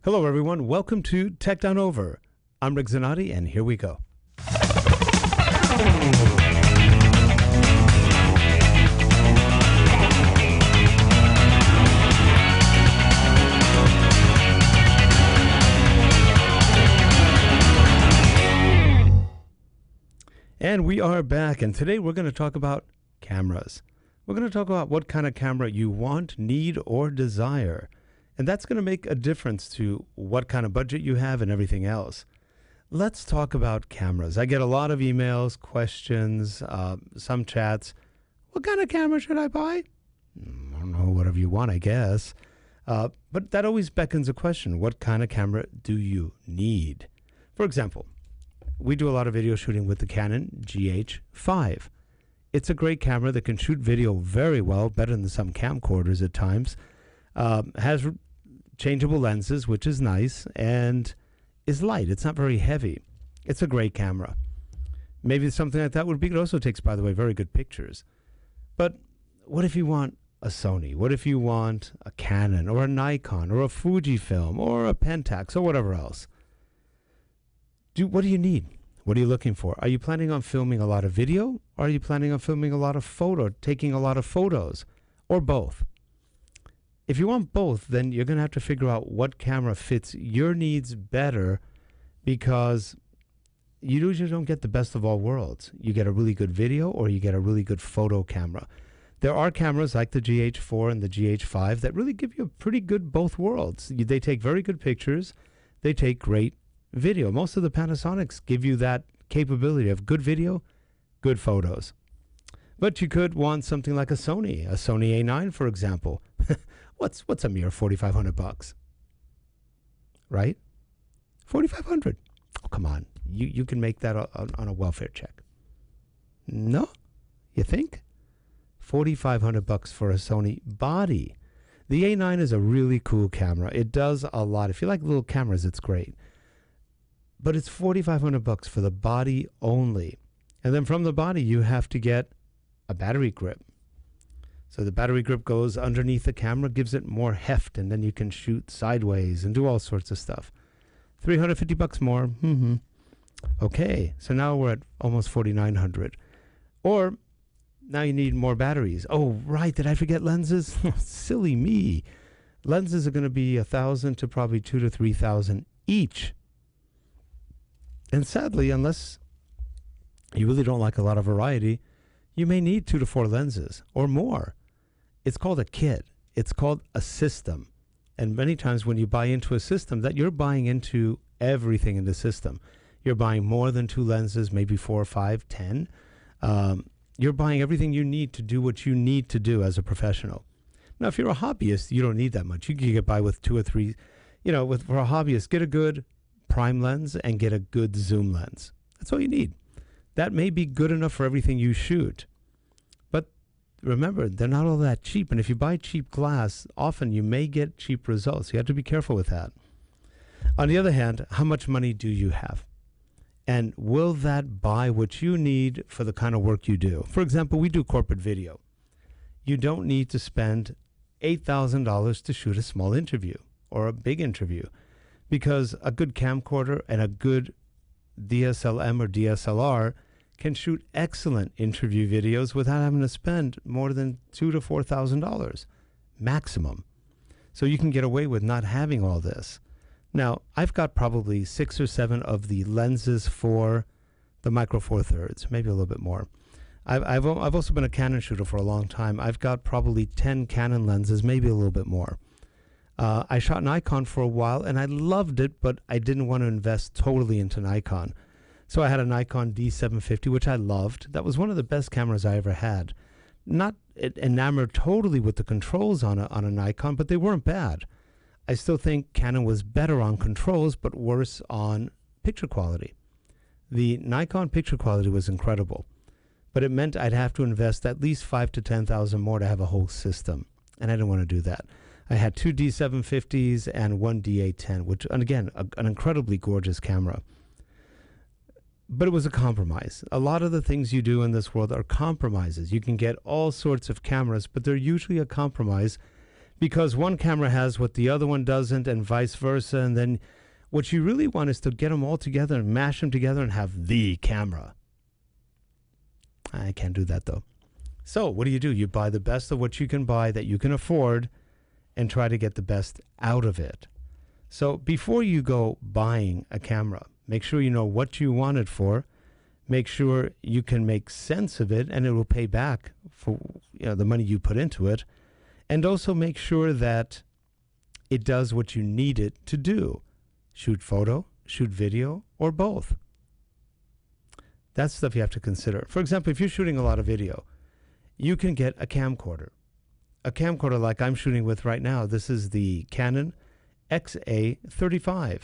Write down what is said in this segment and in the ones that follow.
Hello, everyone. Welcome to Tech Down Over. I'm Rick Zanotti, and here we go. And we are back, and today we're going to talk about cameras. We're going to talk about what kind of camera you want, need, or desire. And that's going to make a difference to what kind of budget you have and everything else. Let's talk about cameras. I get a lot of emails, questions, some chats. What kind of camera should I buy? I don't know, whatever you want, I guess. But that always beckons a question. What kind of camera do you need? For example, we do a lot of video shooting with the Canon GH5. It's a great camera that can shoot video very well, better than some camcorders at times. Has changeable lenses, which is nice, and is light. It's not very heavy. It's a great camera. Maybe something like that would be. It also takes, by the way, very good pictures. But what if you want a Sony? What if you want a Canon or a Nikon or a Fujifilm or a Pentax or whatever else? What do you need? What are you looking for? Are you planning on filming a lot of video? Or are you planning on filming a lot of taking a lot of photos? Or both? If you want both, then you're going to have to figure out what camera fits your needs better, because you usually don't get the best of all worlds. You get a really good video or you get a really good photo camera. There are cameras like the GH4 and the GH5 that really give you a pretty good both worlds. They take very good pictures. They take great video. Most of the Panasonics give you that capability of good video, good photos. But you could want something like a Sony A9, for example. What's a mere $4,500, right? $4,500. Oh, come on. You can make that on a welfare check. No, you think? $4,500 for a Sony body. The A9 is a really cool camera. It does a lot. If you like little cameras, it's great. But it's $4,500 for the body only. And then from the body, you have to get a battery grip. So the battery grip goes underneath the camera, gives it more heft, and then you can shoot sideways and do all sorts of stuff. $350 more. Okay, so now we're at almost $4,900. Or now you need more batteries. Oh, right, did I forget lenses? Silly me. Lenses are going to be $1,000 to probably $2,000 to $3,000 each. And sadly, unless you really don't like a lot of variety, you may need 2 to 4 lenses or more. It's called a kit. It's called a system. And many times when you buy into a system, that you're buying into everything in the system. You're buying more than 2 lenses, maybe 4 or 5, 10. You're buying everything you need to do what you need to do as a professional. Now, if you're a hobbyist, you don't need that much. You can get by with 2 or 3. For a hobbyist, get a good prime lens and get a good zoom lens. That's all you need. That may be good enough for everything you shoot. But remember, they're not all that cheap. And if you buy cheap glass, often you may get cheap results. You have to be careful with that. On the other hand, how much money do you have? And will that buy what you need for the kind of work you do? For example, we do corporate video. You don't need to spend $8,000 to shoot a small interview or a big interview, because a good camcorder and a good DSLM or DSLR can shoot excellent interview videos without having to spend more than $2,000 to $4,000 maximum. So you can get away with not having all this. Now, I've got probably 6 or 7 of the lenses for the Micro Four Thirds, maybe a little bit more. I've also been a Canon shooter for a long time. I've got probably 10 Canon lenses, maybe a little bit more. I shot Nikon for a while, and I loved it, but I didn't want to invest totally into Nikon. So I had a Nikon D750, which I loved. That was one of the best cameras I ever had. Not enamored totally with the controls on a Nikon, but they weren't bad. I still think Canon was better on controls, but worse on picture quality. The Nikon picture quality was incredible, but it meant I'd have to invest at least $5,000 to $10,000 more to have a whole system, and I didn't want to do that. I had 2 D750s and 1 D810, which, and again, an incredibly gorgeous camera. But it was a compromise. A lot of the things you do in this world are compromises. You can get all sorts of cameras, but they're usually a compromise because one camera has what the other one doesn't and vice versa. And then what you really want is to get them all together and mash them together and have the camera. I can't do that though. So what do? You buy the best of what you can buy that you can afford and try to get the best out of it. So before you go buying a camera, make sure you know what you want it for. Make sure you can make sense of it and it will pay back for the money you put into it. And also make sure that it does what you need it to do. Shoot photo, shoot video, or both. That's stuff you have to consider. For example, if you're shooting a lot of video, you can get a camcorder. A camcorder like I'm shooting with right now. This is the Canon XA35.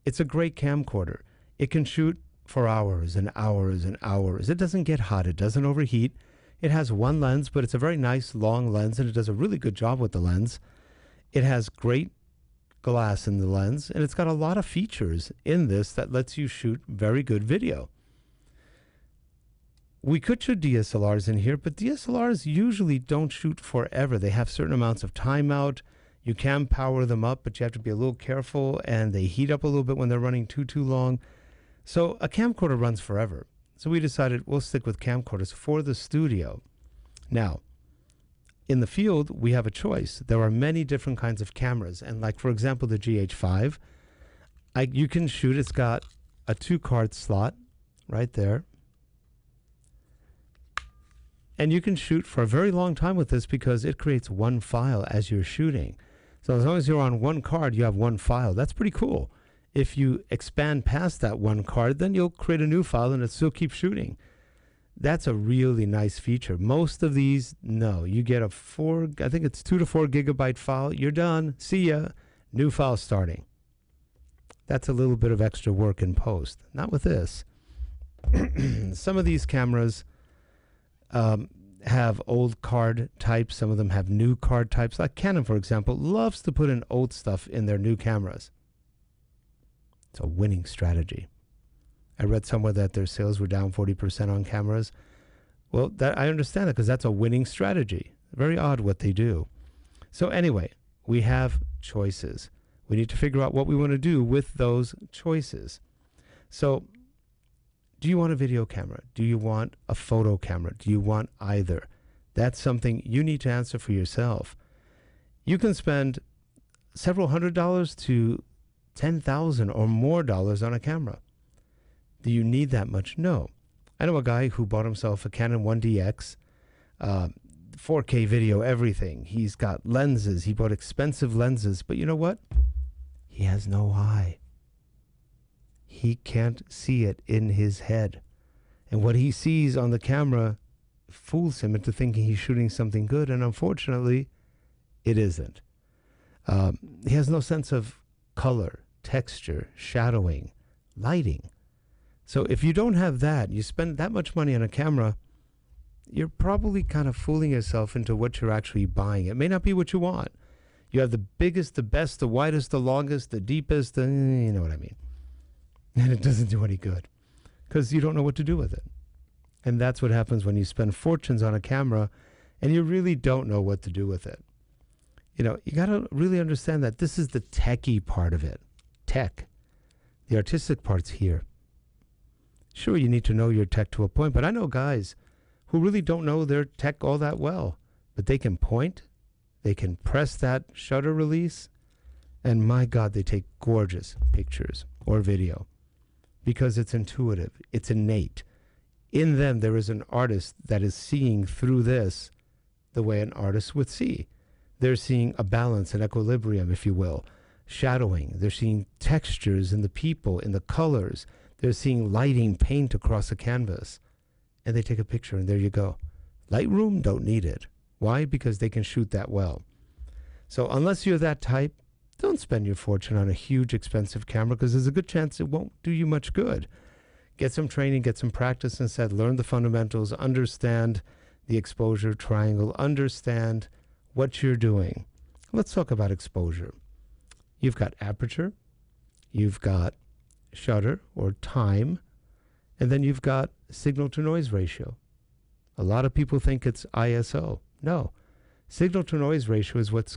It's a great camcorder. It can shoot for hours and hours and hours. It doesn't get hot. It doesn't overheat. It has one lens, but it's a very nice long lens, and it does a really good job with the lens. It has great glass in the lens, and it's got a lot of features in this that lets you shoot very good video. We could shoot DSLRs in here, but DSLRs usually don't shoot forever. They have certain amounts of timeout. You can power them up, but you have to be a little careful, and they heat up a little bit when they're running too long. So a camcorder runs forever. So we decided we'll stick with camcorders for the studio. Now, in the field, we have a choice. There are many different kinds of cameras. And like, for example, the GH5, you can shoot. It's got a 2-card slot right there. And you can shoot for a very long time with this because it creates one file as you're shooting. So as long as you're on one card, you have one file. That's pretty cool. If you expand past that one card, then you'll create a new file and it still keeps shooting. That's a really nice feature. Most of these, no. You get a 2 to 4 gigabyte file. You're done. See ya. New file starting. That's a little bit of extra work in post. Not with this. Some of these cameras have old card types. Some of them have new card types. Like Canon, for example, loves to put in old stuff in their new cameras. It's a winning strategy. I read somewhere that their sales were down 40% on cameras. Well, I understand it because that's a winning strategy. Very odd what they do. So anyway, we have choices. We need to figure out what we want to do with those choices. So do you want a video camera? Do you want a photo camera? Do you want either? That's something you need to answer for yourself. You can spend several $100s to $10,000 or more on a camera. Do you need that much? No. I know a guy who bought himself a Canon 1DX, 4K video, everything. He's got lenses. He bought expensive lenses, but you know what? He has no eye. He can't see it in his head. And what he sees on the camera fools him into thinking he's shooting something good, and unfortunately, it isn't. He has no sense of color, texture, shadowing, lighting. So if you don't have that, you spend that much money on a camera, you're probably kind of fooling yourself into what you're actually buying. It may not be what you want. You have the biggest, the best, the widest, the longest, the deepest, you know what I mean. And it doesn't do any good because you don't know what to do with it. And that's what happens when you spend fortunes on a camera and you really don't know what to do with it. You got to really understand that this is the techie part of it. Tech. The artistic part's here. Sure, you need to know your tech to a point, but I know guys who really don't know their tech all that well, but they can point, they can press that shutter release, and my God, they take gorgeous pictures or video because it's intuitive, it's innate. In them, there is an artist that is seeing through this the way an artist would see. They're seeing a balance, an equilibrium, if you will, shadowing. They're seeing textures in the people, in the colors. They're seeing lighting paint across a canvas. And they take a picture, and there you go. Lightroom, don't need it. Why? Because they can shoot that well. So unless you're that type, don't spend your fortune on a huge, expensive camera because there's a good chance it won't do you much good. Get some training, get some practice instead. Learn the fundamentals, understand the exposure triangle, understand what you're doing. Let's talk about exposure. You've got aperture, you've got shutter or time, and then you've got signal to noise ratio. A lot of people think it's ISO. No, Signal to noise ratio is what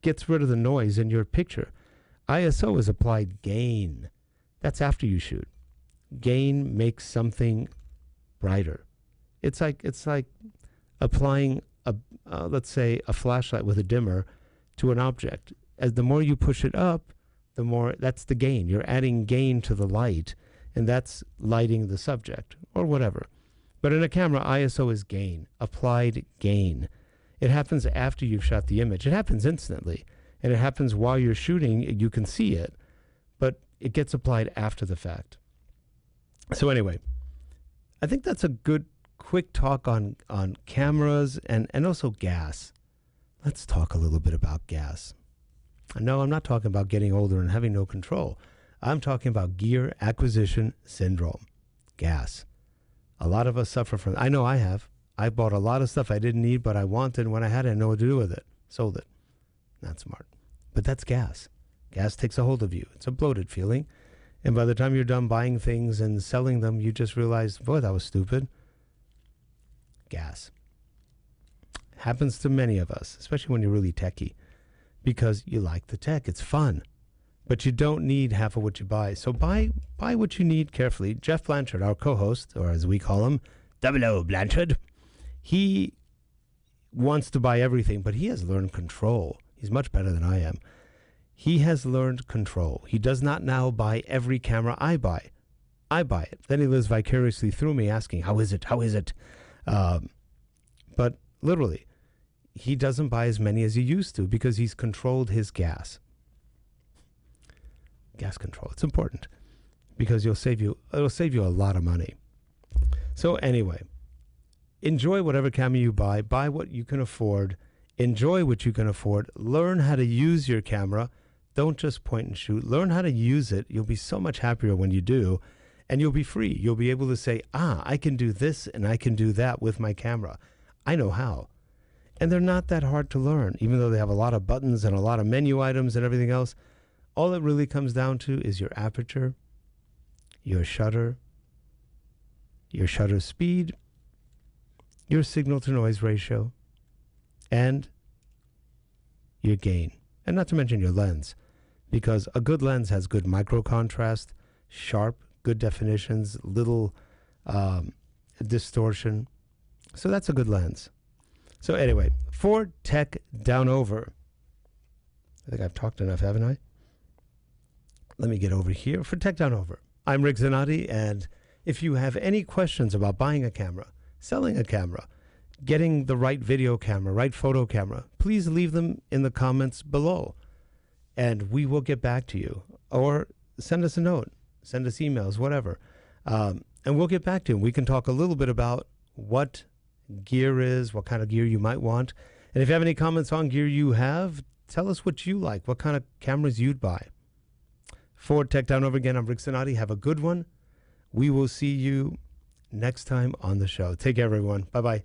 gets rid of the noise in your picture. ISO is applied gain. That's after you shoot. Gain makes something brighter. It's like applying let's say a flashlight with a dimmer to an object. As the more you push it up, the more, that's the gain. You're adding gain to the light, and that's lighting the subject or whatever. But in a camera, ISO is gain, applied gain. It happens after you've shot the image. It happens instantly, and it happens while you're shooting. You can see it, but it gets applied after the fact. So anyway, I think that's a good quick talk on cameras and also gas. Let's talk a little bit about gas. No, I'm not talking about getting older and having no control. I'm talking about gear acquisition syndrome, gas. A lot of us suffer from it. I know I have. I bought a lot of stuff I didn't need, but I wanted. When I had it, I didn't know what to do with it. Sold it. Not smart. But that's gas. Gas takes a hold of you. It's a bloated feeling. And by the time you're done buying things and selling them, you just realize, boy, that was stupid. Gas. Happens to many of us, especially when you're really techie, because you like the tech. It's fun. But you don't need half of what you buy. So buy what you need carefully. Jeff Blanchard, our co-host, or as we call him, 00 Blanchard, he wants to buy everything, but he has learned control. He's much better than I am. He has learned control. He does not now buy every camera I buy. I buy it. Then he lives vicariously through me asking, how is it? How is it? But literally, he doesn't buy as many as he used to because he's controlled his gas. Gas control. It's important because it'll save you a lot of money. So anyway, enjoy whatever camera you buy. Buy what you can afford. Enjoy what you can afford. Learn how to use your camera. Don't just point and shoot. Learn how to use it. You'll be so much happier when you do, and you'll be free. You'll be able to say, I can do this and I can do that with my camera. I know how. And they're not that hard to learn, even though they have a lot of buttons and a lot of menu items and everything else. All it really comes down to is your aperture, your shutter speed, your signal to noise ratio, and your gain. And not to mention your lens, because a good lens has good micro contrast, sharp, good definitions, little distortion. So that's a good lens. So anyway, for Tech Down Over, I think I've talked enough, haven't I? Let me get over here. For Tech Down Over, I'm Rick Zanotti, and if you have any questions about buying a camera, selling a camera, getting the right video camera, right photo camera, please leave them in the comments below, and we will get back to you. Or send us a note, send us emails, whatever, and we'll get back to you. We can talk a little bit about what gear is, what kind of gear you might want. And if you have any comments on gear you have, tell us what you like, what kind of cameras you'd buy. For Tech Down Over again, I'm Rick Zanotti. Have a good one. We will see you next time on the show. Take care, everyone. Bye-bye.